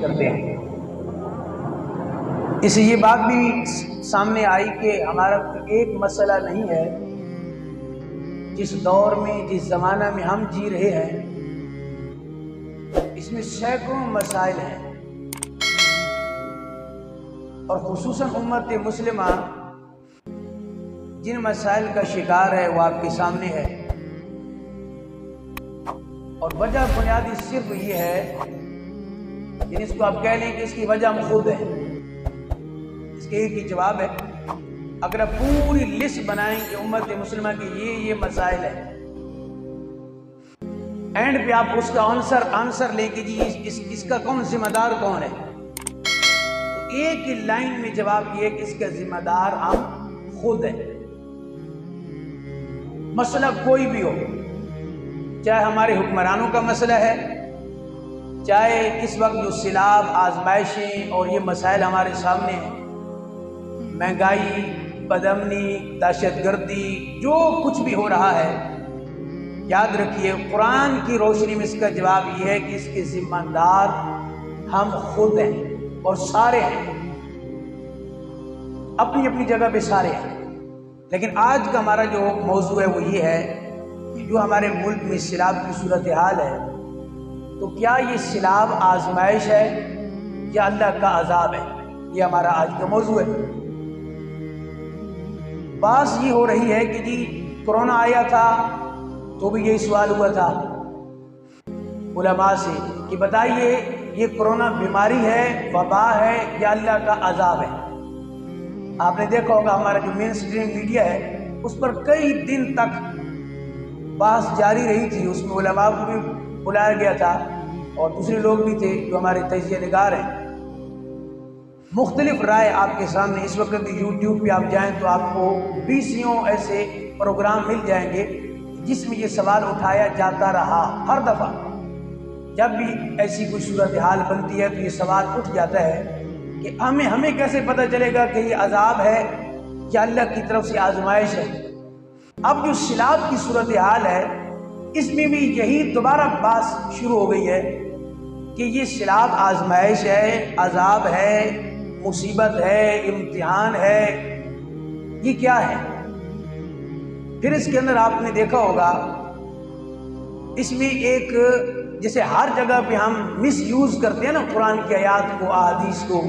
کرتے ہیں۔ اس سے یہ بات بھی سامنے آئی کہ ہمارا ایک مسئلہ نہیں ہے، جس دور میں جس زمانہ میں ہم جی رہے ہیں اس میں سینکڑوں مسائل ہیں، اور خصوصاً امت مسلمہ جن مسائل کا شکار ہے وہ آپ کے سامنے ہے، اور وجہ بنیادی صرف یہ ہے کہ اس کو آپ کہہ لیں کہ اس کی وجہ ہم خود ہیں۔ اس کے ایک ہی جواب ہے، اگر آپ پوری لسٹ بنائیں کہ امت مسلمہ کے یہ مسائل ہیں، اینڈ پہ آپ اس کا آنسر لیں کہ جی اس کا کون ذمہ دار کون ہے، تو ایک ہی لائن میں جواب یہ ہے کہ اس کا ذمہ دار ہم خود ہیں۔ مسئلہ کوئی بھی ہو، چاہے ہمارے حکمرانوں کا مسئلہ ہے، چاہے اس وقت جو سیلاب، آزمائشیں اور یہ مسائل ہمارے سامنے ہیں، مہنگائی، بدامنی، دہشت گردی، جو کچھ بھی ہو رہا ہے، یاد رکھیے قرآن کی روشنی میں اس کا جواب یہ ہے کہ اس کے ذمہ دار ہم خود ہیں، اور سارے ہیں، اپنی اپنی جگہ پہ سارے ہیں۔ لیکن آج کا ہمارا جو موضوع ہے وہ یہ ہے کہ جو ہمارے ملک میں سیلاب کی صورتحال ہے، تو کیا یہ سیلاب آزمائش ہے یا اللہ کا عذاب ہے؟ یہ ہمارا آج کا موضوع ہے۔ بات یہ ہو رہی ہے کہ جی کورونا آیا تھا تو بھی یہی سوال ہوا تھا علماء سے کہ بتائیے یہ کورونا بیماری ہے، وبا ہے یا اللہ کا عذاب ہے؟ آپ نے دیکھا ہوگا ہمارا جو مین سٹریم میڈیا ہے اس پر کئی دن تک بحث جاری رہی تھی، اس میں علماء کو بھی بلایا گیا تھا اور دوسرے لوگ بھی تھے جو ہمارے تجزیہ نگار ہیں۔ مختلف رائے آپ کے سامنے اس وقت بھی یوٹیوب پہ آپ جائیں تو آپ کو 20 ایسے پروگرام مل جائیں گے جس میں یہ سوال اٹھایا جاتا رہا۔ ہر دفعہ جب بھی ایسی کوئی صورتحال بنتی ہے تو یہ سوال اٹھ جاتا ہے کہ ہمیں کیسے پتہ چلے گا کہ یہ عذاب ہے یا اللہ کی طرف سے آزمائش ہے۔ اب جو سیلاب کی صورتحال ہے اس میں بھی یہی دوبارہ بات شروع ہو گئی ہے کہ یہ سیلاب آزمائش ہے، عذاب ہے، مصیبت ہے، امتحان ہے، یہ کیا ہے؟ پھر اس کے اندر آپ نے دیکھا ہوگا اس میں ایک جیسے ہر جگہ پہ ہم مس یوز کرتے ہیں نا قرآن کی آیات کو، احادیث کو،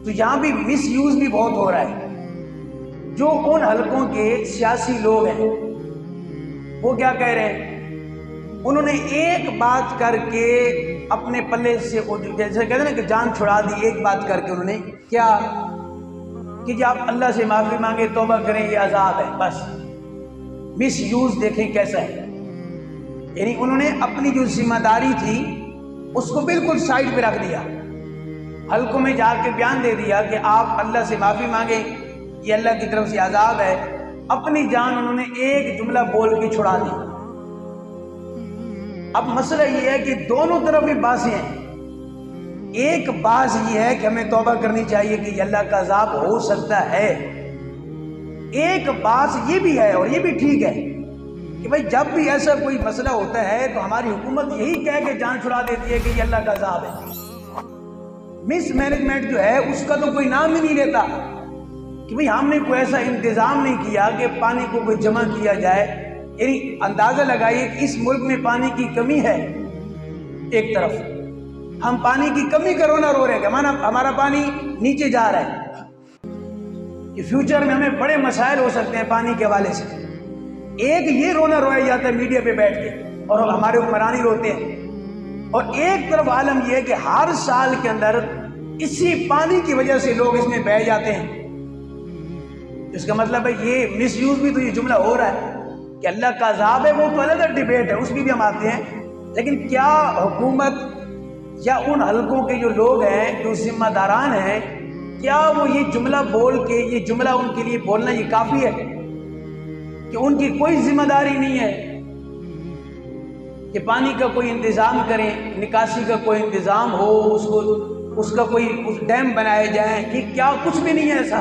تو یہاں بھی مس یوز بھی بہت ہو رہا ہے۔ جو ان حلقوں کے سیاسی لوگ ہیں وہ کیا کہہ رہے ہیں، انہوں نے ایک بات کر کے اپنے پلے سے جیسے کہتے ہیں نا کہ جان چھڑا دی، ایک بات کر کے انہوں نے کیا کہ جب آپ اللہ سے معافی مانگے، توبہ کریں، یہ عذاب ہے، بس مس یوز دیکھیں کیسا ہے۔ یعنی انہوں نے اپنی جو ذمہ داری تھی اس کو بالکل سائڈ پہ رکھ دیا، حلقوں میں جا کے بیان دے دیا کہ آپ اللہ سے معافی مانگیں، یہ اللہ کی طرف سے عذاب ہے، اپنی جان انہوں نے ایک جملہ بول کے چھڑا دی۔ اب مسئلہ یہ ہے کہ دونوں طرف بھی باتیں ہیں، ایک بات یہ ہے کہ ہمیں توبہ کرنی چاہیے کہ یہ اللہ کا عذاب ہو سکتا ہے، ایک بات یہ بھی ہے اور یہ بھی ٹھیک ہے کہ بھائی جب بھی ایسا کوئی مسئلہ ہوتا ہے تو ہماری حکومت یہی کہہ کے جان چھڑا دیتی ہے کہ یہ اللہ کا عذاب ہے۔ مس مینجمنٹ جو ہے اس کا تو کوئی نام ہی نہیں لیتا کہ بھئی ہم نے کوئی ایسا انتظام نہیں کیا کہ پانی کو کوئی جمع کیا جائے۔ یعنی اندازہ لگائیے کہ اس ملک میں پانی کی کمی ہے، ایک طرف ہم پانی کی کمی کا رونا رو رہے ہیں کہ ہمارا پانی نیچے جا رہا ہے، کہ فیوچر میں ہمیں بڑے مسائل ہو سکتے ہیں پانی کے حوالے سے۔ ایک یہ رونا رویا جاتا ہے میڈیا پہ بیٹھ کے اور ہمارے حکمرانی روتے ہیں، اور ایک طرف عالم یہ ہے کہ ہر سال کے اندر اسی پانی کی وجہ سے لوگ اس میں بہہ جاتے ہیں۔ اس کا مطلب ہے یہ مس یوز بھی تو یہ جملہ ہو رہا ہے کہ اللہ کا عذاب ہے، وہ تو الگ ڈیبیٹ ہے، اس میں بھی ہم آتے ہیں، لیکن کیا حکومت یا ان حلقوں کے جو لوگ ہیں جو ذمہ داران ہیں، کیا وہ یہ جملہ بول کے، یہ جملہ ان کے لیے بولنا یہ کافی ہے کہ ان کی کوئی ذمہ داری نہیں ہے کہ پانی کا کوئی انتظام کریں، نکاسی کا کوئی انتظام ہو، اس کا کوئی ڈیم بنائے جائیں، یہ کیا کچھ بھی نہیں ہے ایسا؟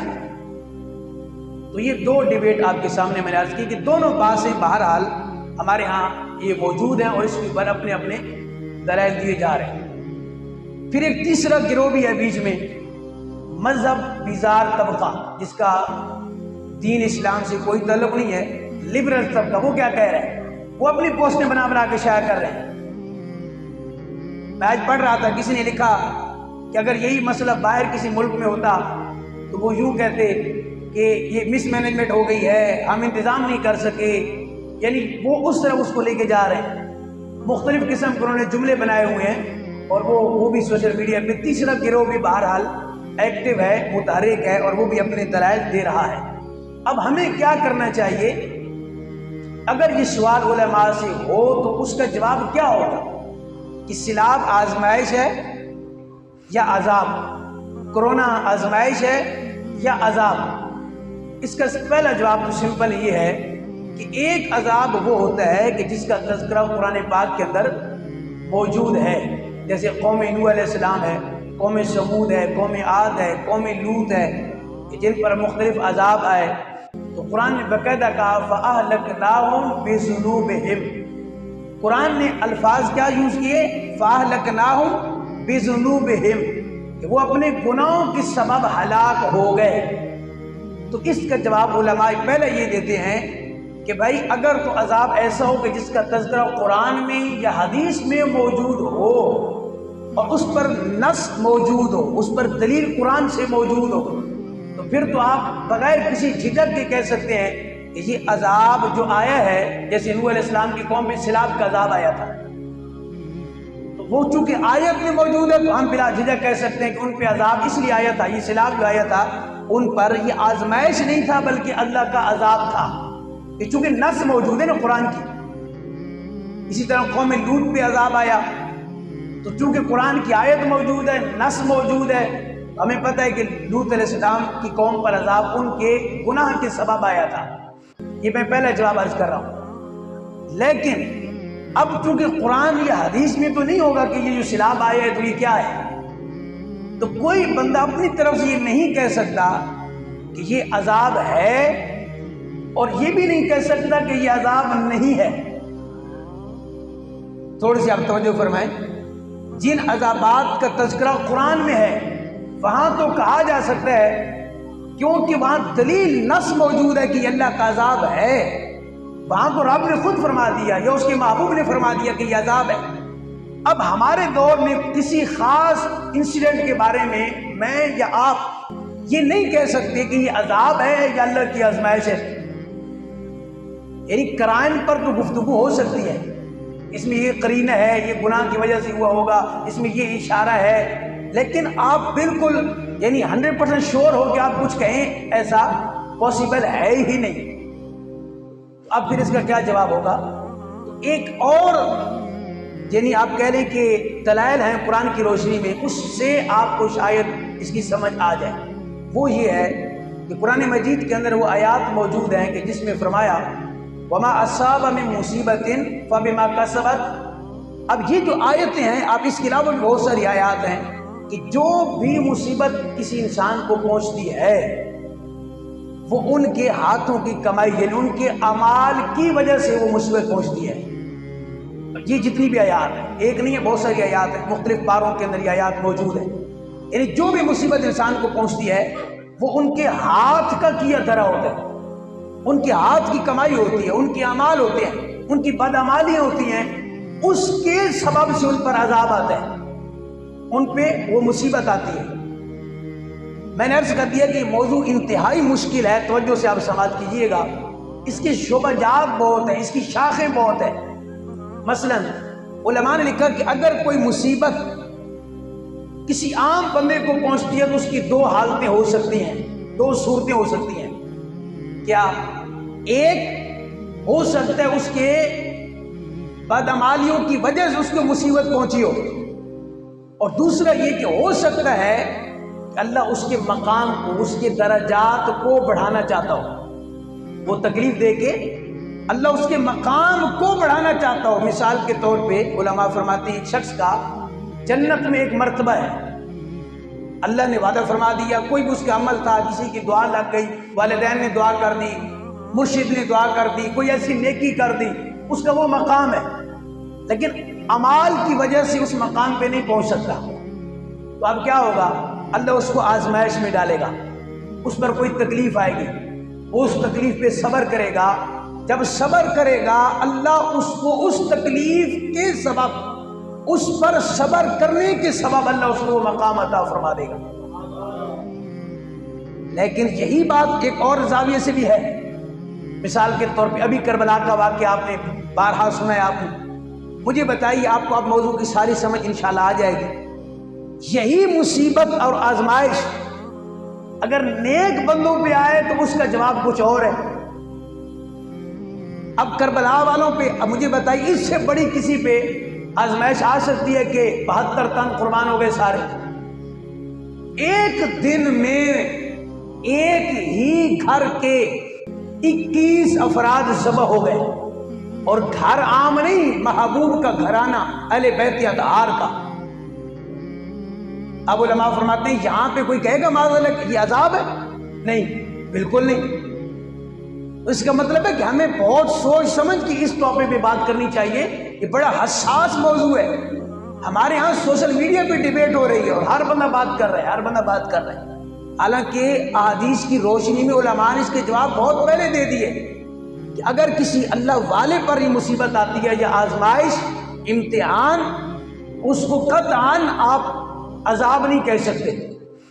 تو یہ دو ڈیبیٹ آپ کے سامنے میں نے عرض کی کہ دونوں باتیں بہرحال ہمارے ہاں یہ موجود ہیں اور اس کے اوپر اپنے اپنے دلائل دیے جا رہے ہیں۔ پھر ایک تیسرا گروہ بھی ہے بیچ میں، مذہب بیزار طبقہ، جس کا دین اسلام سے کوئی تعلق نہیں ہے، لبرل طبقہ۔ وہ کیا کہہ رہے ہیں؟ وہ اپنی پوسٹیں بنا بنا کے شائع کر رہے ہیں۔ میں آج پڑھ رہا تھا، کسی نے لکھا کہ اگر یہی مسئلہ باہر کسی ملک میں ہوتا تو وہ یوں کہتے کہ یہ مس مینجمنٹ ہو گئی ہے، ہم انتظام نہیں کر سکے، یعنی وہ اس طرح اس کو لے کے جا رہے ہیں۔ مختلف قسم کے انہوں نے جملے بنائے ہوئے ہیں، اور وہ بھی سوشل میڈیا پہ۔ تیسرا گروہ بھی بہرحال ایکٹیو ہے، متحرک ہے، اور وہ بھی اپنے دلائل دے رہا ہے۔ اب ہمیں کیا کرنا چاہیے؟ اگر یہ سوال علماء سے ہو تو اس کا جواب کیا ہوگا کہ سیلاب آزمائش ہے یا عذاب؟ کرونا آزمائش ہے یا عذاب؟ اس کا پہلا جواب تو سمپل یہ ہے کہ ایک عذاب وہ ہوتا ہے کہ جس کا تذکرہ قرآن پاک کے اندر موجود ہے، جیسے قوم نوح علیہ السلام ہے، قوم سمود ہے، قوم عاد ہے، قوم لوط ہے، جن پر مختلف عذاب آئے۔ تو قرآن نے باقاعدہ کہا فَأَهْلَكْنَاهُمْ بِذُنُوبِهِمْ۔ قرآن نے الفاظ کیا یوز کیے؟ فَأَهْلَكْنَاهُمْ بِذُنُوبِهِمْ، کہ وہ اپنے گناہوں کے سبب ہلاک ہو گئے۔ تو اس کا جواب علماء پہلے یہ دیتے ہیں کہ بھائی اگر تو عذاب ایسا ہو کہ جس کا تذکرہ قرآن میں یا حدیث میں موجود ہو اور اس پر نص موجود ہو، اس پر دلیل قرآن سے موجود ہو، تو پھر تو آپ بغیر کسی جھجک کے کہہ سکتے ہیں کہ یہ عذاب جو آیا ہے، جیسے نوح علیہ السلام کی قوم میں سیلاب کا عذاب آیا تھا، تو وہ چونکہ آیت میں موجود ہے تو ہم بلا جھجک کہہ سکتے ہیں کہ ان پہ عذاب اس لیے آیا تھا، یہ سیلاب جو آیا تھا ان پر یہ آزمائش نہیں تھا بلکہ اللہ کا عذاب تھا، یہ چونکہ نص موجود ہے نا قرآن کی۔ اسی طرح قوم لوط پہ عذاب آیا تو چونکہ قرآن کی آیت موجود ہے، نص موجود ہے، ہمیں پتہ ہے کہ لوط علیہ السلام کی قوم پر عذاب ان کے گناہ کے سبب آیا تھا۔ یہ میں پہلا جواب عرض کر رہا ہوں۔ لیکن اب چونکہ قرآن یا حدیث میں تو نہیں ہوگا کہ یہ جو سیلاب آیا ہے تو یہ کیا ہے، تو کوئی بندہ اپنی طرف سے یہ نہیں کہہ سکتا کہ یہ عذاب ہے، اور یہ بھی نہیں کہہ سکتا کہ یہ عذاب نہیں ہے۔ تھوڑی سی آپ توجہ فرمائیں، جن عذابات کا تذکرہ قرآن میں ہے وہاں تو کہا جا سکتا ہے کیونکہ وہاں دلیل نص موجود ہے کہ یہ اللہ کا عذاب ہے، وہاں تو رب نے خود فرما دیا یا اس کے محبوب نے فرما دیا کہ یہ عذاب ہے۔ اب ہمارے دور میں کسی خاص انسیڈنٹ کے بارے میں میں یا آپ یہ نہیں کہہ سکتے کہ یہ عذاب ہے یا اللہ کی آزمائش ہے۔ یعنی کرائم پر تو گفتگو ہو سکتی ہے، اس میں یہ قرینہ ہے، یہ گناہ کی وجہ سے ہوا ہوگا، اس میں یہ اشارہ ہے، لیکن آپ بالکل یعنی 100% شور ہو کہ آپ کچھ کہیں ایسا پاسبل ہے ہی نہیں۔ اب پھر اس کا کیا جواب ہوگا؟ ایک اور یعنی آپ کہہ لیں کہ دلائل ہیں قرآن کی روشنی میں، اس سے آپ کو شاید اس کی سمجھ آ جائے۔ وہ یہ ہے کہ قرآن مجید کے اندر وہ آیات موجود ہیں کہ جس میں فرمایا وَمَا أَصَابَ مِن مُّصِيبَةٍ فَبِمَا كَسَبَتْ۔ اب یہ جو آیتیں ہیں، آپ اس کے علاوہ بہت ساری آیات ہیں کہ جو بھی مصیبت کسی انسان کو پہنچتی ہے وہ ان کے ہاتھوں کی کمائی یعنی ان کے اعمال کی وجہ سے وہ مصیبت پہنچتی ہے۔ یہ جتنی بھی آیات ہیں، ایک نہیں ہے، بہت ساری آیات ہیں، مختلف پاروں کے اندر یہ آیات موجود ہیں۔ یعنی جو بھی مصیبت انسان کو پہنچتی ہے وہ ان کے ہاتھ کا کیا دھرا ہوتا ہے، ان کے ہاتھ کی کمائی ہوتی ہے، ان کے اعمال ہوتے ہیں، ان کی بدعمالیاں ہوتی ہیں، اس کے سبب سے ان پر عذاب آتا ہے، ان پہ وہ مصیبت آتی ہے۔ میں نے عرض کر دیا کہ یہ موضوع انتہائی مشکل ہے، توجہ سے آپ سماعت کیجئے گا، اس کے شعبہ جات بہت ہیں، اس کی شاخیں بہت ہیں۔ مثلا علماء نے لکھا کہ اگر کوئی مصیبت کسی عام بندے کو پہنچتی ہے تو اس کی دو حالتیں ہو سکتی ہیں، دو صورتیں ہو سکتی ہیں۔ کیا؟ ایک ہو سکتا ہے اس کے بدعمالیوں کی وجہ سے اس کو مصیبت پہنچی ہو، اور دوسرا یہ کہ ہو سکتا ہے کہ اللہ اس کے مقام کو، اس کے درجات کو بڑھانا چاہتا ہو، وہ تکلیف دے کے اللہ اس کے مقام کو بڑھانا چاہتا ہو۔ مثال کے طور پہ علماء فرماتے ہیں ایک شخص کا جنت میں ایک مرتبہ ہے، اللہ نے وعدہ فرما دیا، کوئی بھی اس کا عمل تھا، کسی کی دعا لگ گئی، والدین نے دعا کر دی، مرشد نے دعا کر دی، کوئی ایسی نیکی کر دی، اس کا وہ مقام ہے، لیکن اعمال کی وجہ سے اس مقام پہ نہیں پہنچ سکتا۔ تو اب کیا ہوگا؟ اللہ اس کو آزمائش میں ڈالے گا، اس پر کوئی تکلیف آئے گی، وہ اس تکلیف پہ صبر کرے گا، جب صبر کرے گا اللہ اس کو اس تکلیف کے سبب، اس پر صبر کرنے کے سبب اللہ اس کو مقام عطا فرما دے گا۔ لیکن یہی بات ایک اور زاویے سے بھی ہے، مثال کے طور پہ ابھی کربلا کا واقعہ آپ نے بارہا سنا ہے، آپ نے مجھے بتائیے، آپ کو اب موضوع کی ساری سمجھ انشاءاللہ آ جائے گی۔ یہی مصیبت اور آزمائش اگر نیک بندوں پہ آئے تو اس کا جواب کچھ اور ہے۔ اب کربلا والوں پہ اب مجھے بتائیے، اس سے بڑی کسی پہ آزمائش آ سکتی ہے کہ 72 تن قربان ہو گئے سارے؟ ایک دن میں ایک ہی گھر کے 21 افراد ذبح ہو گئے، اور گھر عام نہیں، محبوب کا گھرانہ، اہل بیت اطہار کا۔ اب علماء فرماتے ہیں یہاں پہ کوئی کہے گا معذاللہ کہ یہ عذاب ہے؟ نہیں، بالکل نہیں۔ اس کا مطلب ہے کہ ہمیں بہت سوچ سمجھ کے اس ٹاپک پہ بات کرنی چاہیے، یہ بڑا حساس موضوع ہے۔ ہمارے ہاں سوشل میڈیا پہ ڈیبیٹ ہو رہی ہے اور ہر بندہ بات کر رہا ہے، ہر بندہ بات کر رہا ہے، حالانکہ احادیث کی روشنی میں علماء نے اس کے جواب بہت پہلے دے دیے کہ اگر کسی اللہ والے پر یہ مصیبت آتی ہے یا آزمائش، امتحان، اس کو قطعاً آپ عذاب نہیں کہہ سکتے،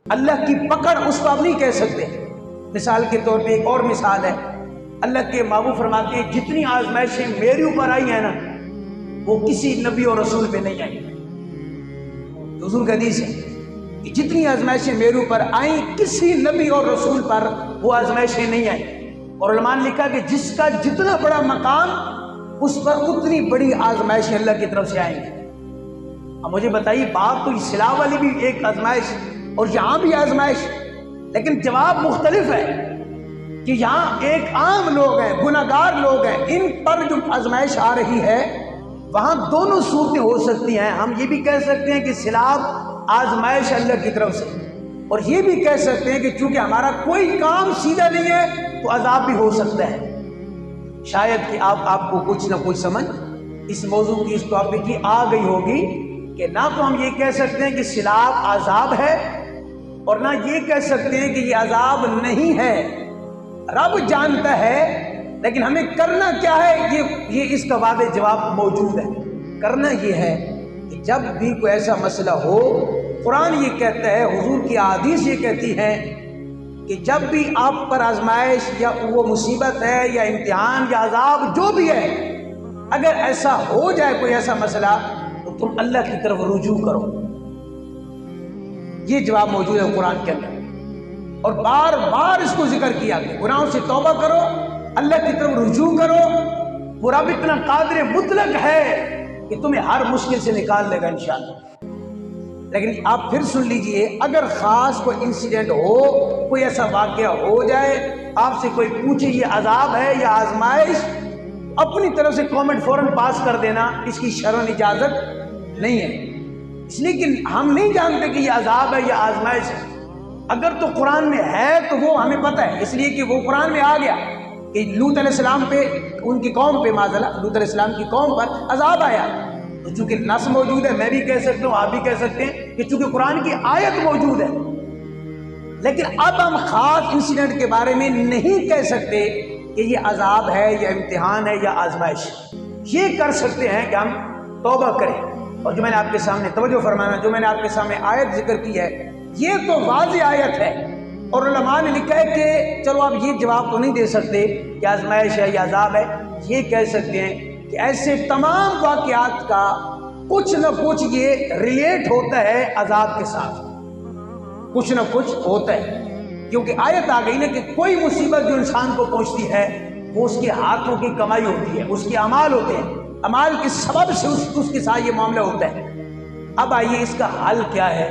اللہ کی پکڑ اس کو آپ نہیں کہہ سکتے۔ مثال کے طور پہ ایک اور مثال ہے، اللہ کے محبوب فرماتے ہیں جتنی آزمائشیں میرے اوپر آئی ہیں نا، وہ کسی نبی اور رسول پہ نہیں آئی۔ حضور کا حدیث ہے کہ جتنی آزمائشیں میرے اوپر آئیں کسی نبی اور رسول پر وہ آزمائشیں نہیں آئیں۔ اور علماء نے لکھا کہ جس کا جتنا بڑا مقام، اس پر اتنی بڑی آزمائشیں اللہ کی طرف سے آئیں گی۔ اب مجھے بتائیے، بات تو اصلاح والی بھی ایک آزمائش اور یہاں بھی آزمائش، لیکن جواب مختلف ہے کہ یہاں ایک عام لوگ ہیں، گناہگار لوگ ہیں، ان پر جو آزمائش آ رہی ہے وہاں دونوں صورتیں ہو سکتی ہیں۔ ہم یہ بھی کہہ سکتے ہیں کہ سیلاب آزمائش اللہ کی طرف سے، اور یہ بھی کہہ سکتے ہیں کہ چونکہ ہمارا کوئی کام سیدھا نہیں ہے تو عذاب بھی ہو سکتا ہے۔ شاید کہ آپ کو کچھ نہ کچھ سمجھ اس موضوع کی، اس ٹاپک کی آ گئی ہوگی کہ نہ تو ہم یہ کہہ سکتے ہیں کہ سیلاب عذاب ہے، اور نہ یہ کہہ سکتے ہیں کہ یہ عذاب نہیں ہے۔ رب جانتا ہے، لیکن ہمیں کرنا کیا ہے، یہ اس کا واضح جواب موجود ہے۔ کرنا یہ ہے کہ جب بھی کوئی ایسا مسئلہ ہو، قرآن یہ کہتا ہے، حضور کی احادیث یہ کہتی ہیں کہ جب بھی آپ پر آزمائش یا وہ مصیبت ہے یا امتحان یا عذاب جو بھی ہے، اگر ایسا ہو جائے کوئی ایسا مسئلہ، تو تم اللہ کی طرف رجوع کرو۔ یہ جواب موجود ہے قرآن کے اندر، اور بار بار اس کو ذکر کیا کہ گناہوں سے توبہ کرو، اللہ کی طرف رجوع کرو، وہ رب اتنا قادر مطلق ہے کہ تمہیں ہر مشکل سے نکال لے گا انشاءاللہ۔ لیکن آپ پھر سن لیجئے، اگر خاص کوئی انسیڈنٹ ہو، کوئی ایسا واقعہ ہو جائے، آپ سے کوئی پوچھے یہ عذاب ہے یا آزمائش، اپنی طرف سے کامنٹ فوراً پاس کر دینا، اس کی شرعاً اجازت نہیں ہے، اس لیے کہ ہم نہیں جانتے کہ یہ عذاب ہے یا آزمائش ہے۔ اگر تو قرآن میں ہے تو وہ ہمیں پتہ ہے، اس لیے کہ وہ قرآن میں آ گیا کہ لوط علیہ السلام پہ، ان کی قوم پہ، معاذاللہ لوط علیہ السلام کی قوم پر عذاب آیا، تو چونکہ نص موجود ہے، میں بھی کہہ سکتا ہوں، آپ بھی کہہ سکتے ہیں کہ چونکہ قرآن کی آیت موجود ہے۔ لیکن اب ہم خاص انسیڈنٹ کے بارے میں نہیں کہہ سکتے کہ یہ عذاب ہے یا امتحان ہے یا آزمائش۔ یہ کر سکتے ہیں کہ ہم توبہ کریں، اور جو میں نے آپ کے سامنے توجہ فرمانا، جو میں نے آپ کے سامنے آیت ذکر کی ہے، یہ تو واضح آیت ہے، اور علماء نے لکھا ہے کہ چلو آپ یہ جواب تو نہیں دے سکتے کہ آزمائش ہے یا عذاب ہے، یہ کہہ سکتے ہیں کہ ایسے تمام واقعات کا کچھ نہ کچھ یہ ریلیٹ ہوتا ہے عذاب کے ساتھ، کچھ نہ کچھ ہوتا ہے، کیونکہ آیت آ گئی نا کہ کوئی مصیبت جو انسان کو پہنچتی ہے وہ اس کے ہاتھوں کی کمائی ہوتی ہے، اس کے اعمال ہوتے ہیں، اعمال کے سبب سے اس کے ساتھ یہ معاملہ ہوتا ہے۔ اب آئیے اس کا حل کیا ہے؟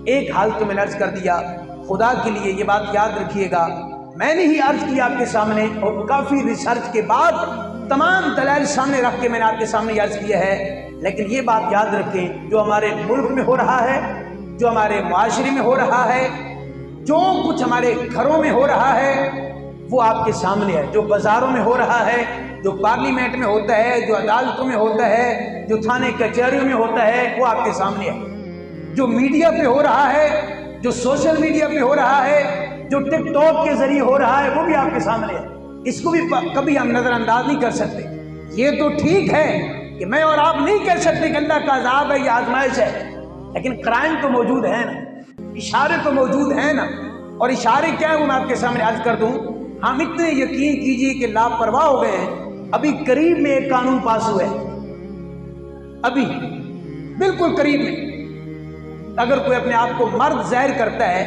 ایک حل تو میں نے عرض کر دیا، خدا کے لیے یہ بات یاد رکھیے گا، میں نے ہی عرض کیا آپ کے سامنے، اور کافی ریسرچ کے بعد تمام دلائل سامنے رکھ کے میں نے آپ کے سامنے عرض کیا ہے، لیکن یہ بات یاد رکھیں، جو ہمارے ملک میں ہو رہا ہے، جو ہمارے معاشرے میں ہو رہا ہے، جو کچھ ہمارے گھروں میں ہو رہا ہے، وہ آپ کے سامنے ہے، جو بازاروں میں ہو رہا ہے، جو پارلیمنٹ میں ہوتا ہے، جو عدالتوں میں ہوتا ہے، جو تھانے کچہریوں میں ہوتا ہے، وہ آپ کے سامنے ہے۔ جو میڈیا پہ ہو رہا ہے، جو سوشل میڈیا پہ ہو رہا ہے، جو ٹک ٹاک کے ذریعے ہو رہا ہے، وہ بھی آپ کے سامنے ہے، اس کو بھی کبھی ہم نظر انداز نہیں کر سکتے۔ یہ تو ٹھیک ہے کہ میں اور آپ نہیں کہہ سکتے کہ اللہ کا عذاب ہے یا آزمائش ہے، لیکن قرائن تو موجود ہے نا، اشارے تو موجود ہیں نا۔ اور اشارے کیا ہیں وہ میں آپ کے سامنے عرض کر دوں۔ ہم اتنے یقین کیجئے کہ لاپرواہ ہو گئے ہیں۔ ابھی قریب میں ایک قانون پاس ہوا ہے، ابھی بالکل قریب میں، اگر کوئی اپنے آپ کو مرد ظاہر کرتا ہے،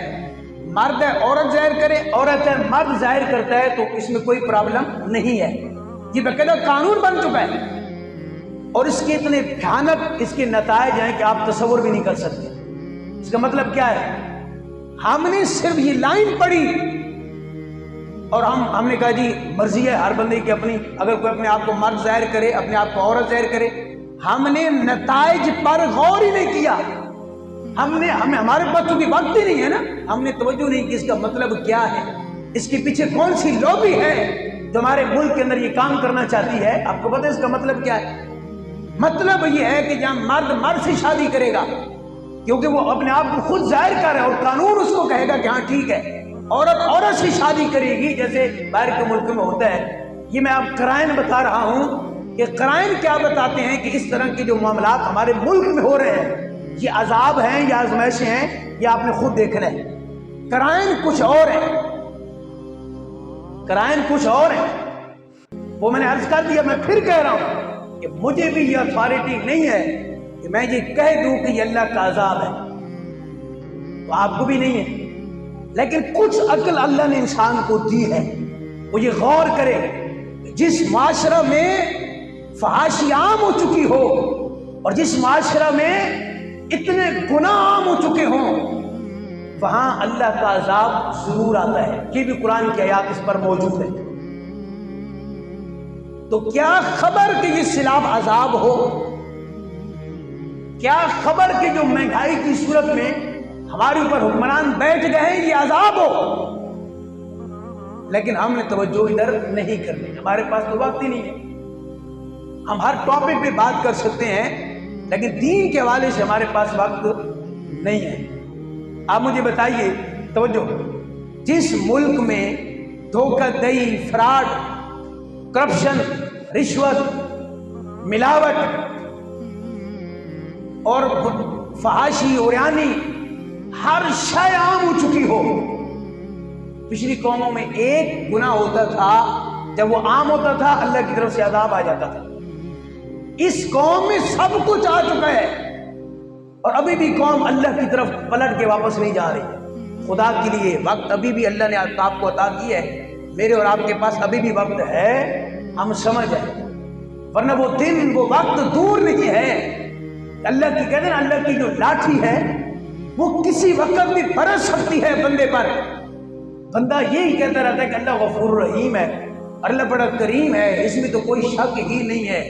مرد ہے عورت ظاہر کرے، عورت ہے مرد ظاہر کرتا ہے، تو اس میں کوئی پرابلم نہیں ہے، یہ باقاعدہ قانون بن چکا ہے۔ اور اس کے اتنے بھیانک اس کے نتائج ہیں کہ آپ تصور بھی نہیں کر سکتے۔ اس کا مطلب کیا ہے؟ ہم نے صرف یہ لائن پڑھی اور ہم نے کہا جی مرضی ہے ہر بندے کی اپنی، اگر کوئی اپنے آپ کو مرد ظاہر کرے، اپنے آپ کو عورت ظاہر کرے۔ ہم نے نتائج پر غور ہی نہیں کیا، ہمارے پاس چونکہ وقت ہی نہیں ہے نا، ہم نے توجہ نہیں کی اس کا مطلب کیا ہے، اس کے پیچھے کون سی لوبی ہے جو ہمارے ملک کے اندر یہ کام کرنا چاہتی ہے۔ آپ کو پتہ ہے اس کا مطلب کیا ہے؟ مطلب یہ ہے کہ جہاں مرد سے شادی کرے گا کیونکہ وہ اپنے آپ کو خود ظاہر کر رہا ہے اور قانون اس کو کہے گا کہ ہاں ٹھیک ہے، عورت سے شادی کرے گی جیسے باہر کے ملک میں ہوتا ہے۔ یہ میں آپ قرائن بتا رہا ہوں کہ قرائن کیا بتاتے ہیں کہ اس طرح کے جو معاملات ہمارے ملک میں ہو رہے ہیں یہ عذاب ہیں یا آزمائشیں ہیں، یہ آپ نے خود دیکھنا ہے۔ قرائن کچھ اور ہے، قرائن کچھ اور ہے، وہ میں نے عرض کر دیا، میں پھر کہہ رہا ہوں کہ مجھے بھی یہ اتھارٹی نہیں ہے کہ میں یہ کہہ دوں کہ یہ اللہ کا عذاب ہے، تو آپ کو بھی نہیں ہے، لیکن کچھ عقل اللہ نے انسان کو دی ہے، وہ یہ غور کرے جس معاشرہ میں فحاشی عام ہو چکی ہو اور جس معاشرہ میں اتنے گناہ عام ہو چکے ہوں وہاں اللہ کا عذاب ضرور آتا ہے۔ یہ بھی قرآن کی آیات اس پر موجود ہے۔ تو کیا خبر کہ یہ سیلاب عذاب ہو، کیا خبر کہ جو مہنگائی کی صورت میں ہمارے اوپر حکمران بیٹھ گئے ہیں یہ عذاب ہو، لیکن ہم نے توجہ ادھر نہیں کرنی، ہمارے پاس تو وقت ہی نہیں ہے۔ ہم ہر ٹاپک پہ بات کر سکتے ہیں لیکن دین کے حوالے سے ہمارے پاس وقت نہیں ہے۔ آپ مجھے بتائیے، توجہ، جس ملک میں دھوکہ دہی، فراڈ، کرپشن، رشوت، ملاوٹ اور فحاشی، عریانی، ہر شے عام ہو چکی ہو، پچھلی قوموں میں ایک گناہ ہوتا تھا، جب وہ عام ہوتا تھا اللہ کی طرف سے عذاب آ جاتا تھا۔ اس قوم میں سب کچھ آ چکا ہے اور ابھی بھی قوم اللہ کی طرف پلٹ کے واپس نہیں جا رہی۔ خدا کے لیے وقت ابھی بھی اللہ نے آپ کو عطا کی ہے، میرے اور آپ کے پاس ابھی بھی وقت ہے، ہم سمجھ جائیں، ورنہ وہ دن، وہ وقت دور نہیں ہے۔ اللہ کی کہتے ہیں اللہ کی جو لاٹھی ہے وہ کسی وقت بھی برس سکتی ہے بندے پر۔ بندہ یہی کہتا رہتا ہے کہ اللہ غفور رحیم ہے، اللہ بڑا کریم ہے، اس میں تو کوئی شک ہی نہیں ہے،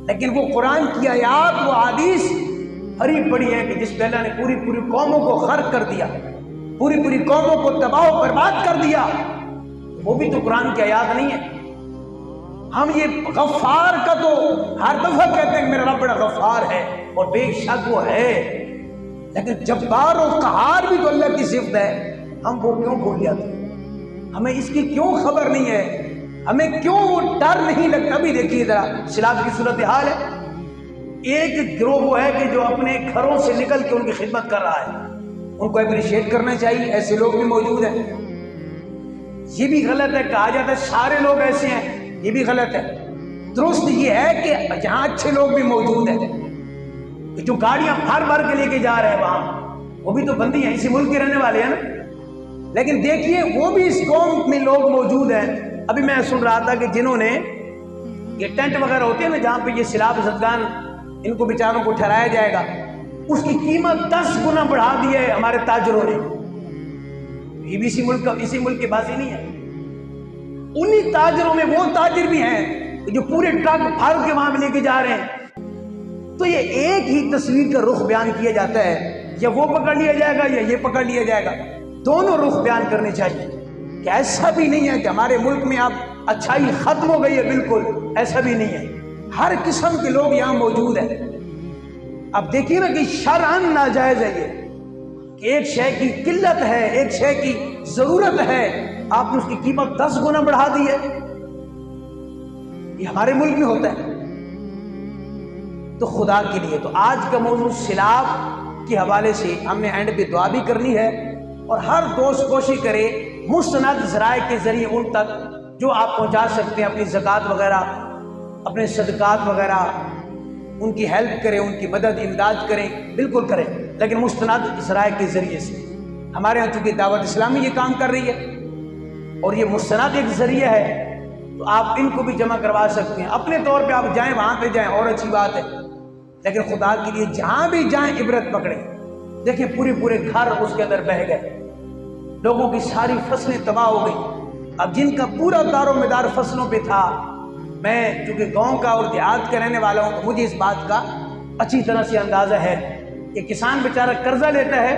لیکن وہ قرآن کی آیات، وہ حدیث بھری پڑی ہے کہ جس پہ اللہ نے پوری قوموں کو غرق کر دیا، پوری قوموں کو تباہ و برباد کر دیا، وہ بھی تو قرآن کی آیات نہیں ہے۔ ہم یہ غفار کا تو ہر دفعہ کہتے ہیں کہ میرا رب بڑا غفار ہے اور بے شک وہ ہے، لیکن جبار و قہار بھی تو اللہ کی صفت ہے، ہم وہ کیوں بھول جاتے ہیں؟ ہمیں اس کی کیوں خبر نہیں ہے؟ ہمیں کیوں وہ ڈر نہیں لگتا؟ ابھی دیکھیے ذرا سیلاب کی صورتحال ہے، ایک گروہ وہ ہے کہ جو اپنے گھروں سے نکل کے ان کی خدمت کر رہا ہے، ان کو اپریشیٹ کرنا چاہیے، ایسے لوگ بھی موجود ہیں۔ یہ بھی غلط ہے، کہا جاتا ہے سارے لوگ ایسے ہیں، یہ بھی غلط ہے۔ درست یہ ہے کہ جہاں اچھے لوگ بھی موجود ہیں، جو گاڑیاں بھر کے لے کے جا رہے ہیں وہاں، وہ بھی تو بندی ہیں، اسی ملک کے رہنے والے ہیں نا، لیکن دیکھیے وہ بھی اس قوم میں لوگ موجود ہیں۔ ابھی میں سن رہا تھا کہ جنہوں نے یہ ٹینٹ وغیرہ ہوتے ہیں نا جہاں پہ یہ سیلاب زدگان ان کو بیچاروں کو ٹھہرایا جائے گا، اس کی قیمت 10 گنا بڑھا دی ہے ہمارے تاجروں نے۔ یہ بھی اسی ملک کے باسی نہیں ہے، انہی تاجروں میں وہ تاجر بھی ہیں جو پورے ٹرک بھر کے وہاں لے کے جا رہے ہیں۔ تو یہ ایک ہی تصویر کا رخ بیان کیا جاتا ہے، یا وہ پکڑ لیا جائے گا یا یہ پکڑ لیا جائے گا، دونوں رخ بیان کرنے چاہیے کہ ایسا بھی نہیں ہے کہ ہمارے ملک میں اب اچھائی ختم ہو گئی ہے، بالکل ایسا بھی نہیں ہے، ہر قسم کے لوگ یہاں موجود ہیں۔ اب دیکھیے نا کہ شرعاً ناجائز ہے یہ کہ ایک شے کی قلت ہے، ایک شے کی ضرورت ہے، آپ نے اس کی قیمت 10 گنا بڑھا دی ہے۔ یہ ہمارے ملک میں ہوتا ہے۔ تو خدا کے لیے، تو آج کا موضوع سیلاب کے حوالے سے ہم نے اینڈ پہ دعا بھی کرنی ہے، اور ہر دوست کوشش کرے مستند ذرائع کے ذریعے ان تک جو آپ پہنچا سکتے ہیں، اپنی زکوٰۃ وغیرہ، اپنے صدقات وغیرہ، ان کی ہیلپ کریں، ان کی مدد امداد کریں، بالکل کریں، لیکن مستند ذرائع کے ذریعے سے۔ ہمارے یہاں چونکہ دعوت اسلامی یہ کام کر رہی ہے اور یہ مستند ایک ذریعہ ہے، تو آپ ان کو بھی جمع کروا سکتے ہیں۔ اپنے طور پہ آپ جائیں، وہاں پہ جائیں اور اچھی بات ہے، لیکن خدا کے لیے جہاں بھی جائیں عبرت پکڑیں۔ دیکھیں پورے گھر اس کے اندر بہہ گئے، لوگوں کی ساری فصلیں تباہ ہو گئی۔ اب جن کا پورا دار و مدار فصلوں پہ تھا، میں چونکہ گاؤں کا اور دیہات کا رہنے والا ہوں، تو مجھے اس بات کا اچھی طرح سے اندازہ ہے کہ کسان بیچارہ قرضہ لیتا ہے،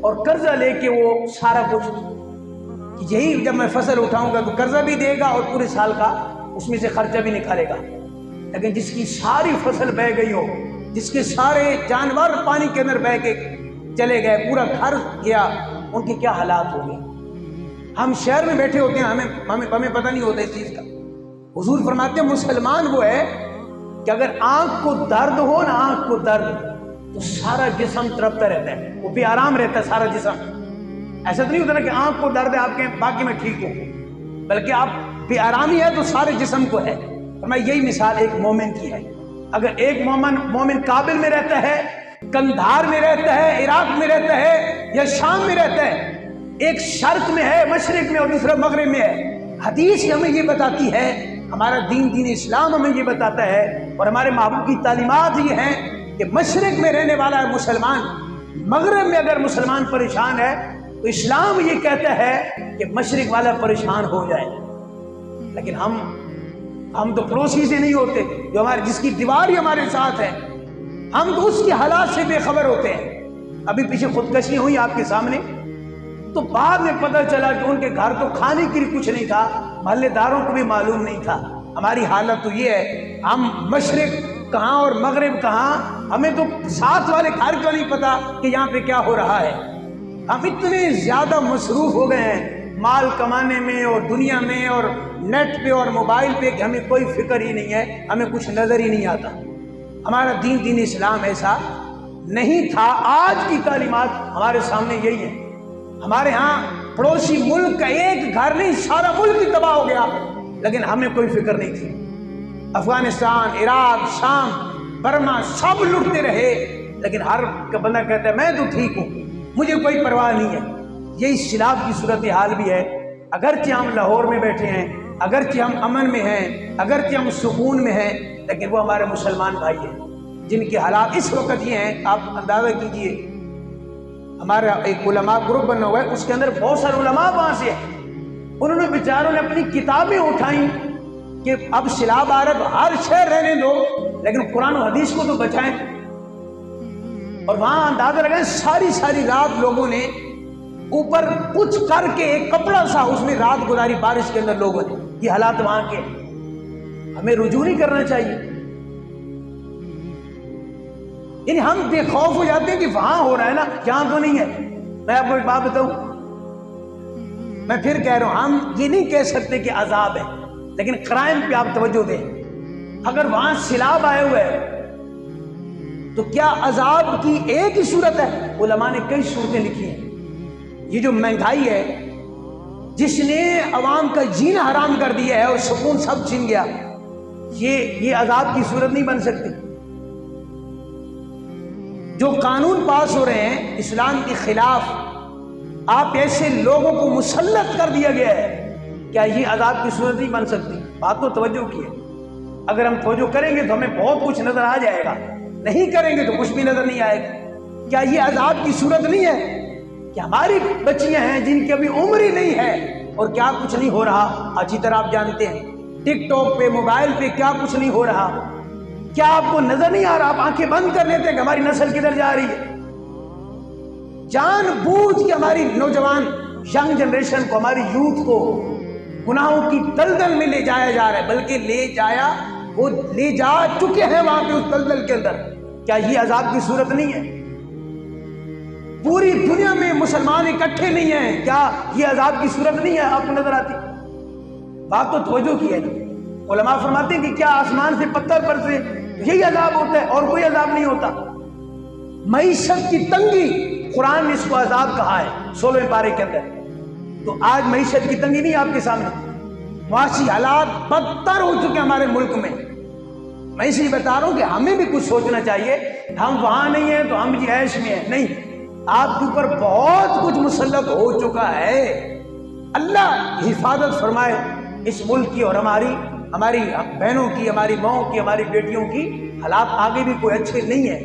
اور قرضہ لے کے وہ سارا کچھ، یہی جب میں فصل اٹھاؤں گا تو قرضہ بھی دے گا اور پورے سال کا اس میں سے خرچہ بھی نکالے گا۔ لیکن جس کی ساری فصل بہہ گئی ہو، جس کے سارے جانور پانی کے اندر بہہ کے چلے گئے، پورا گھر گیا، ان کے کیا حالات ہوں گے۔ ہم شہر میں بیٹھے ہوتے ہیں، ہمیں پتہ نہیں ہوتا اس چیز کا۔ حضور فرماتے ہیں مسلمان وہ ہے کہ اگر آنکھ کو درد ہو نا، آنکھ کو درد، تو سارا جسم تڑپتا رہتا ہے، وہ بے آرام رہتا ہے سارا جسم۔ ایسا تو نہیں ہوتا نا کہ آنکھ کو درد ہے آپ کے، باقی میں ٹھیک ہوں، بلکہ آپ بے آرامی ہے تو سارے جسم کو ہے۔ فرمایا یہی مثال ایک مومن کی ہے۔ اگر ایک مومن کابل میں رہتا ہے، کندھار میں رہتا ہے، عراق میں رہتا ہے یا شام میں رہتا ہے، ایک شرق میں ہے، مشرق میں، اور دوسرا مغرب میں ہے، حدیث ہمیں یہ بتاتی ہے، ہمارا دین اسلام ہمیں یہ بتاتا ہے، اور ہمارے محبوب کی تعلیمات یہ ہیں کہ مشرق میں رہنے والا ہے مسلمان، مغرب میں اگر مسلمان پریشان ہے تو اسلام یہ کہتا ہے کہ مشرق والا پریشان ہو جائے۔ لیکن ہم تو پڑوسی سے نہیں ہوتے، جو جس کی دیوار ہی ہمارے ساتھ ہے، ہم تو اس کے حالات سے بے خبر ہوتے ہیں۔ ابھی پیچھے خودکشی ہوئی آپ کے سامنے، تو بعد میں پتہ چلا کہ ان کے گھر تو کھانے کے لیے کچھ نہیں تھا، محلے داروں کو بھی معلوم نہیں تھا۔ ہماری حالت تو یہ ہے، ہم مشرق کہاں اور مغرب کہاں، ہمیں تو ساتھ والے گھر کا نہیں پتا کہ یہاں پہ کیا ہو رہا ہے۔ ہم اتنے زیادہ مصروف ہو گئے ہیں مال کمانے میں اور دنیا میں اور نیٹ پہ اور موبائل پہ کہ ہمیں کوئی فکر ہی نہیں ہے، ہمیں کچھ نظر ہی نہیں آتا۔ ہمارا دین اسلام ایسا نہیں تھا۔ آج کی تعلیمات ہمارے سامنے یہی ہے۔ ہمارے ہاں پڑوسی ملک کا ایک گھر نہیں، سارا ملک ہی تباہ ہو گیا، لیکن ہمیں کوئی فکر نہیں تھی۔ افغانستان، عراق، شام، برما سب لٹتے رہے، لیکن ہر بندہ کہتا ہے میں تو ٹھیک ہوں، مجھے کوئی پرواہ نہیں ہے۔ یہی سیلاب کی صورتحال بھی ہے۔ اگرچہ ہم لاہور میں بیٹھے ہیں، اگرچہ ہم امن میں ہیں، اگرچہ ہم سکون میں ہیں، لیکن وہ ہمارے مسلمان بھائی ہیں جن کے حالات اس وقت یہ ہیں۔ آپ اندازہ کیجئے، ہمارا ایک علماء گروپ بنا ہوا ہے، اس کے اندر بہت سارے علماء وہاں سے ہیں، انہوں نے بیچاروں نے اپنی کتابیں اٹھائیں کہ اب سیلاب آ رہا ہے تو ہر شہر رہنے دو، لیکن قرآن و حدیث کو تو بچائیں۔ اور وہاں اندازہ لگائیں، ساری رات لوگوں نے اوپر کچھ کر کے ایک کپڑا سا اس میں رات گزاری، بارش کے اندر لوگوں نے۔ یہ حالات وہاں کے، ہمیں رجوع نہیں کرنا چاہیے۔ یعنی ہم بے خوف ہو جاتے ہیں کہ وہاں ہو رہا ہے نا، یہاں تو نہیں ہے۔ میں آپ کو ایک بات بتاؤں، میں پھر کہہ رہا ہوں، ہم یہ نہیں کہہ سکتے کہ عذاب ہے، لیکن کرائم پہ آپ توجہ دیں۔ اگر وہاں سیلاب آئے ہوئے ہے تو کیا عذاب کی ایک ہی صورت ہے؟ علماء نے کئی صورتیں لکھی ہیں۔ یہ جو مہنگائی ہے، جس نے عوام کا جینا حرام کر دیا ہے اور سکون سب چھن گیا، یہ عذاب کی صورت نہیں بن سکتی۔ جو قانون پاس ہو رہے ہیں اسلام کے خلاف، آپ ایسے لوگوں کو مسلط کر دیا گیا ہے، کیا یہ عذاب کی صورت نہیں بن سکتی؟ بات تو توجہ کی ہے۔ اگر ہم توجہ کریں گے تو ہمیں بہت کچھ نظر آ جائے گا، نہیں کریں گے تو کچھ بھی نظر نہیں آئے گا۔ کیا یہ عذاب کی صورت نہیں ہے کہ ہماری بچیاں ہیں جن کی ابھی عمر ہی نہیں ہے اور کیا کچھ نہیں ہو رہا؟ اچھی طرح آپ جانتے ہیں ٹک ٹاک پہ، موبائل پہ کیا کچھ نہیں ہو رہا۔ کیا آپ کو نظر نہیں آ رہا؟ آپ آنکھیں بند کر لیتے ہیں کہ ہماری نسل کدھر جا رہی ہے۔ جان بوجھ کے ہماری نوجوان ینگ جنریشن کو، ہماری یوتھ کو گناہوں کی دلدل میں لے جایا جا رہا ہے، بلکہ وہ لے جا چکے ہیں وہاں پہ اس دلدل کے اندر۔ کیا یہ عذاب کی صورت نہیں ہے؟ پوری دنیا میں مسلمان اکٹھے نہیں ہیں، کیا یہ عذاب کی صورت نہیں ہے آپ کو نظر آتی؟ بات تو توجہ کی ہے نا۔ علماء فرماتے ہیں کہ کیا آسمان سے پتھر پر سے یہی عذاب ہوتا ہے اور کوئی عذاب نہیں ہوتا؟ معیشت کی تنگی، قرآن نے اس کو عذاب کہا ہے 16ویں پارے کے اندر۔ تو آج معیشت کی تنگی نہیں آپ کے سامنے، معاشی حالات بدتر ہو چکے ہمارے ملک میں۔ میں اس لیے بتا رہا ہوں کہ ہمیں بھی کچھ سوچنا چاہیے، ہم وہاں نہیں ہیں تو ہم جی عیش میں ہیں، نہیں، آپ کے اوپر بہت کچھ مسلط ہو چکا ہے۔ اللہ حفاظت فرمائے اس ملک کی اور ہماری بہنوں کی، ہماری ماؤں کی، ہماری بیٹیوں کی۔ حالات آگے بھی کوئی اچھے نہیں ہیں،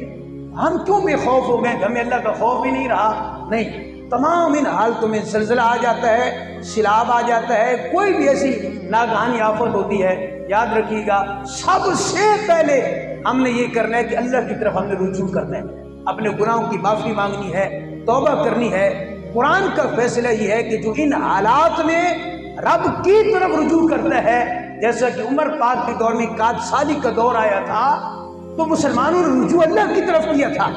ہم کیوں بے خوف ہو گئے؟ ہمیں اللہ کا خوف ہی نہیں رہا؟ نہیں، تمام ان حالتوں میں زلزلہ آ جاتا ہے، سیلاب آ جاتا ہے، کوئی بھی ایسی ناگہانی آفت ہوتی ہے، یاد رکھیے گا سب سے پہلے ہم نے یہ کرنا ہے کہ اللہ کی طرف ہم نے رجوع کرنا ہے، اپنے گناہوں کی معافی مانگنی ہے، توبہ کرنی ہے۔ قرآن کا فیصلہ یہ ہے کہ جو ان حالات میں رب کی طرف رجوع کرتا ہے، جیسا کہ عمر پاک کے دور میں 61 سالی کا دور آیا تھا تو مسلمانوں نے رجوع اللہ کی طرف کیا تھا،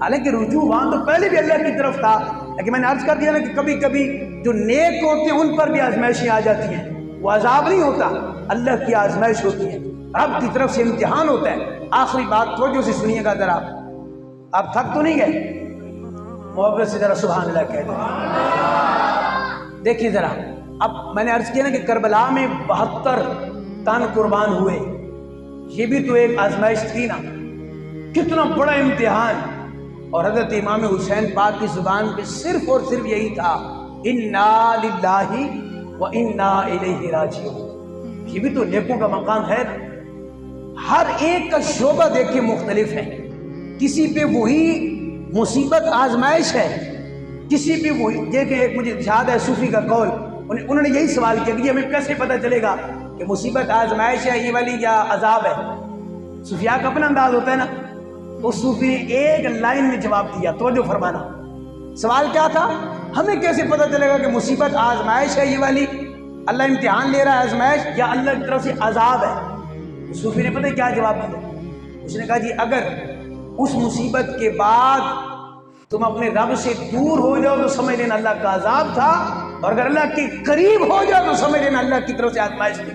حالانکہ رجوع وہاں تو پہلے بھی اللہ کی طرف تھا، لیکن میں نے عرض کر دیا نا کہ کبھی کبھی جو نیک ہوتے ہیں ان پر بھی آزمائشیں آ جاتی ہیں، وہ عذاب نہیں ہوتا، اللہ کی آزمائش ہوتی ہے، رب کی طرف سے امتحان ہوتا ہے۔ آخری بات توجہ سے سنیے گا ذرا، آپ تھک تو نہیں گئے؟ محبت سے ذرا سبحان اللہ کہہ دیں۔ دیکھیے ذرا، اب میں نے عرض کیا نا کہ کربلا میں 72 تن قربان ہوئے، یہ بھی تو ایک آزمائش تھی نا، کتنا بڑا امتحان۔ اور حضرت امام حسین پاک کی زبان پہ صرف اور صرف یہی تھا، انا للہ و انا الیہ راجعون۔ یہ بھی تو نیکوں کا مقام ہے۔ ہر ایک کا شعبہ دیکھیں مختلف ہے، کسی پہ وہی مصیبت آزمائش ہے، کسی پہ وہی۔ دیکھیں ایک مجھے یاد ہے صوفی کا قول، انہوں نے یہی سوال کیا کہ ہمیں کیسے پتہ چلے گا کہ مصیبت آزمائش ہے یہ والی یا عذاب ہے؟ صوفیاء کا اپنا انداز ہوتا ہے نا، اس صوفی نے ایک لائن میں جواب دیا، توجہ فرمانا۔ سوال کیا تھا؟ ہمیں کیسے پتہ چلے گا کہ مصیبت آزمائش ہے یہ والی، اللہ امتحان لے رہا ہے آزمائش، یا اللہ کی طرف سے عذاب ہے؟ صوفی نے پتہ کیا جواب دیا؟ اس نے کہا جی اگر اس مصیبت کے بعد تم اپنے رب سے دور ہو جاؤ تو سمجھ لینا اللہ کا عذاب تھا، اور اگر اللہ کے قریب ہو جاؤ تو سمجھ لینا اللہ کی طرف سے آزمائش تھی۔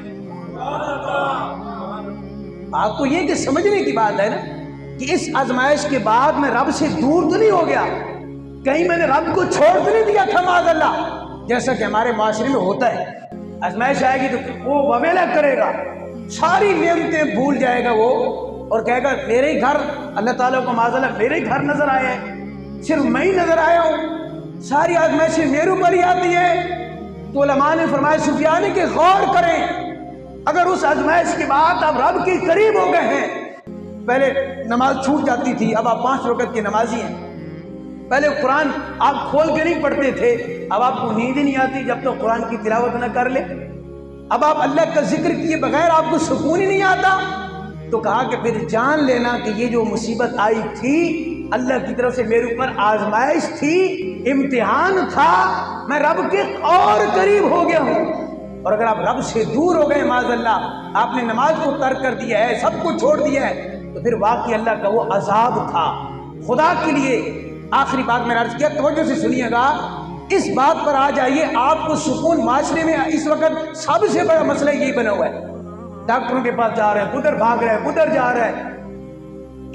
آپ کو یہ کہ سمجھنے کی بات ہے نا کہ اس آزمائش کے بعد میں رب سے دور تو نہیں ہو گیا، کہیں میں نے رب کو چھوڑ تو نہیں دیا تھا معاذ اللہ، جیسا کہ ہمارے معاشرے میں ہوتا ہے۔ آزمائش آئے گی تو وہ وبیلا کرے گا، ساری نعمتیں بھول جائے گا وہ، اور کہے گا میرے ہی گھر، اللہ تعالیٰ کو معاذ اللہ میرے ہی گھر نظر آئے ہیں، صرف میں ہی نظر آیا ہوں، ساری آزمائشیں میرے اوپر ہی آتی ہے۔ تو علماء نے فرمایا صوفیاء نے کہ غور کریں، اگر اس آزمائش کے بعد آپ رب کے قریب ہو گئے ہیں، پہلے نماز چھوٹ جاتی تھی، اب آپ 5 وقت کے نمازی ہیں، پہلے قرآن آپ کھول کے نہیں پڑھتے تھے، اب آپ کو نیند ہی نہیں آتی جب تک قرآن کی تلاوت نہ کر لے، اب آپ اللہ کا ذکر کیے بغیر آپ کو سکون ہی نہیں آتا، تو کہا کہ پھر جان لینا کہ یہ جو مصیبت آئی تھی اللہ کی طرف سے میرے اوپر آزمائش تھی، امتحان تھا، میں رب کے اور قریب ہو گیا ہوں۔ اور اگر آپ رب سے دور ہو گئے معاذ اللہ، آپ نے نماز کو ترک کر دیا ہے، سب کو چھوڑ دیا ہے، تو پھر واقعی اللہ کا وہ عذاب تھا۔ خدا کے لیے آخری بات میں نے عرض کیا، توجہ سے سنیے گا، اس بات پر آ جائیے، آپ کو سکون معاشرے میں اس وقت سب سے بڑا مسئلہ یہی بنا ہوا ہے، ڈاکٹروں کے پاس جا رہے ہیں، ادھر بھاگ رہے ہیں، ادھر جا رہے ہیں۔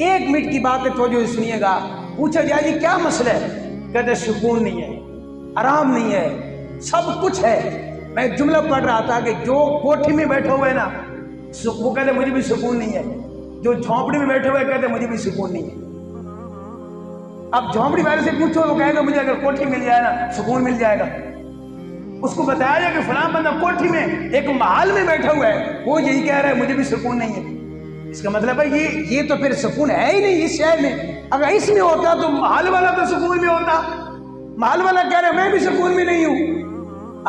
1 منٹ کی بات ہے، توجہ سے سنیے گا، پوچھا جائے یہ کیا مسئلہ ہے؟ کہتے ہیں سکون نہیں ہے، آرام نہیں ہے، سب کچھ ہے۔ میں ایک جملہ پڑھ رہا تھا کہ جو کوٹھی میں بیٹھے ہوئے نا وہ کہتے مجھے بھی سکون نہیں ہے، جو جھونپڑی میں بیٹھے ہوئے کہتے مجھے بھی سکون نہیں ہے۔ اب جھونپڑی والے سے پوچھو وہ کہے گا مجھے اگر کوٹھی مل جائے نا سکون مل جائے گا، اس کو بتایا جائے کہ فلاں بندہ کوٹھی میں ایک محل میں بیٹھا ہوا ہے، وہ یہی کہہ رہا ہے مجھے بھی سکون نہیں ہے، اس کا مطلب ہے یہ تو پھر سکون ہے ہی نہیں اس شہر میں۔ اگر اس میں ہوتا تو محل والا تو سکون میں ہوتا، محل والا کہہ رہا ہے میں بھی سکون میں نہیں ہوں۔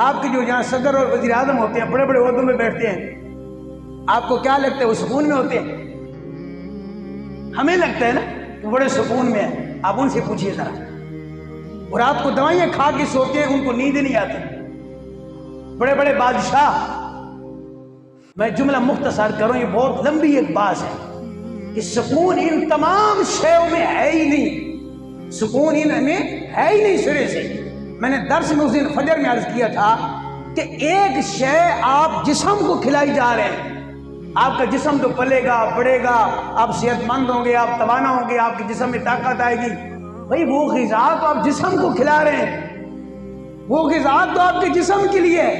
آپ کے جو یہاں صدر اور وزیر اعظم ہوتے ہیں، بڑے بڑے عہدوں میں بیٹھتے ہیں، آپ کو کیا لگتا ہے وہ سکون میں ہوتے ہیں؟ ہمیں لگتا ہے نا کہ بڑے سکون میں ہیں، آپ ان سے پوچھئے ذرا، اور رات کو دوائیاں کھا کے سوتے ہیں، ان کو نیند نہیں آتی۔ بڑے بڑے بادشاہ، میں جملہ مختصر کروں، یہ بہت لمبی ایک بات ہے، کہ سکون ان تمام شیوں میں ہے ہی نہیں، سکون ان میں ہے ہی نہیں سرے سے۔ میں نے درس میں اس دن فجر میں عرض کیا تھا کہ ایک شے آپ جسم کو کھلائی جا رہے ہیں، آپ کا جسم تو پلے گا، بڑھے گا، آپ صحت مند ہوں گے، آپ توانا ہوں گے، آپ کے جسم میں طاقت آئے گی۔ بھائی وہ غذا تو آپ جسم کو کھلا رہے ہیں، وہ غذا تو آپ کے جسم کے لیے ہے۔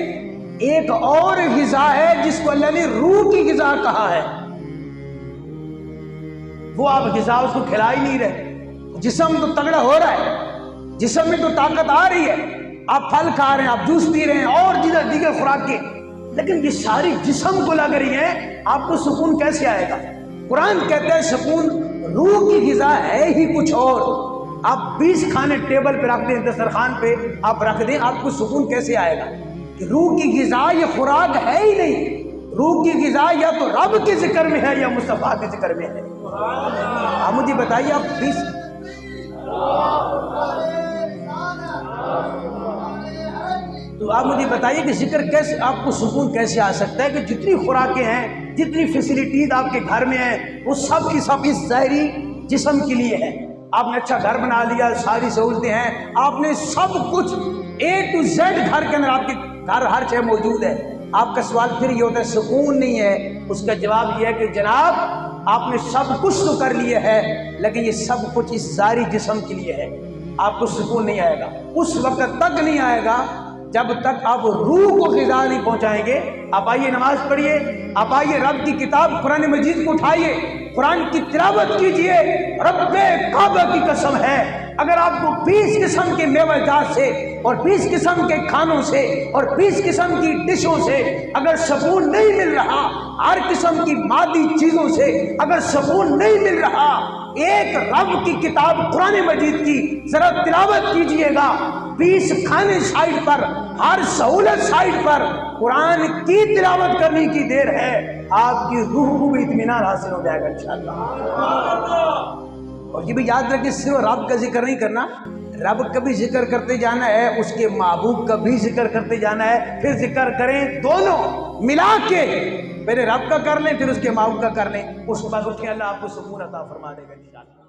ایک اور غذا ہے جس کو اللہ نے روح کی غذا کہا ہے، وہ آپ غذا اس کو کھلا ہی نہیں رہے۔ جسم تو تگڑا ہو رہا ہے، جسم میں تو طاقت آ رہی ہے، آپ پھل کھا رہے ہیں، آپ جوس پی رہے ہیں اور دیگر خوراک کے، لیکن یہ ساری جسم کو لگ رہی ہے، آپ کو سکون کیسے آئے گا؟ قرآن کہتا ہے سکون روح کی غذا ہے ہی کچھ اور۔ آپ 20 کھانے ٹیبل پہ رکھ دیں، دسترخوان پہ آپ رکھ دیں، آپ کو سکون کیسے آئے گا؟ کہ روح کی غذا یہ خوراک ہے ہی نہیں۔ روح کی غذا یا تو رب کے ذکر میں ہے یا مصطفیٰ کے ذکر میں ہے۔ آپ مجھے بتائیے، آپ 20 تو آپ مجھے بتائیے کہ ذکر کیسے آپ کو سکون کیسے آ سکتا ہے کہ جتنی خوراکیں ہیں، جتنی فیسلٹیز آپ کے گھر میں ہیں، وہ سب کی سب اس ظاہری جسم کے لیے ہے۔ آپ نے اچھا گھر بنا لیا، ساری سہولتیں ہیں، آپ نے سب کچھ A to Z گھر کے اندر، آپ کے گھر ہر چیز موجود ہے۔ آپ کا سوال پھر یہ ہوتا ہے سکون نہیں ہے؟ اس کا جواب یہ ہے کہ جناب آپ نے سب کچھ تو کر لیا ہے، لیکن یہ سب کچھ اس ظاہری جسم کے لیے ہے، آپ کو سکون نہیں آئے گا۔ اس وقت تک نہیں آئے گا جب تک آپ روح کو غذا نہیں پہنچائیں گے۔ آپ آئیے نماز پڑھیے، آپ آئیے رب کی کتاب قرآن مجید کو اٹھائیے، قرآن کی تلاوت کیجئے۔ رب کعبہ کی قسم ہے، اگر آپ کو 20 قسم کے میوہ جات سے اور 20 قسم کے کھانوں سے اور 20 قسم کی ڈشوں سے اگر سکون نہیں مل رہا، ہر قسم کی مادی چیزوں سے اگر سکون نہیں مل رہا، ایک رب کی کتاب قرآن مجید کی ذرا تلاوت کیجئے گا، 20 کھانے سائٹ پر، ہر سہولت سائٹ پر، قرآن کی تلاوت کرنے کی دیر ہے، آپ کی روح کو بھی اطمینان حاصل ہو جائے گا انشاءاللہ۔ اور یہ بھی یاد رکھیں، صرف رب کا ذکر نہیں کرنا، رب کا بھی ذکر کرتے جانا ہے، اس کے محبوب کا بھی ذکر کرتے جانا ہے، پھر ذکر کریں دونوں ملا کے، پہلے رب کا کر لیں پھر اس کے محبوب کا کر لیں، اس کے بعد اٹھیں، اللہ آپ کو سکون عطا فرما دے گا انشاءاللہ۔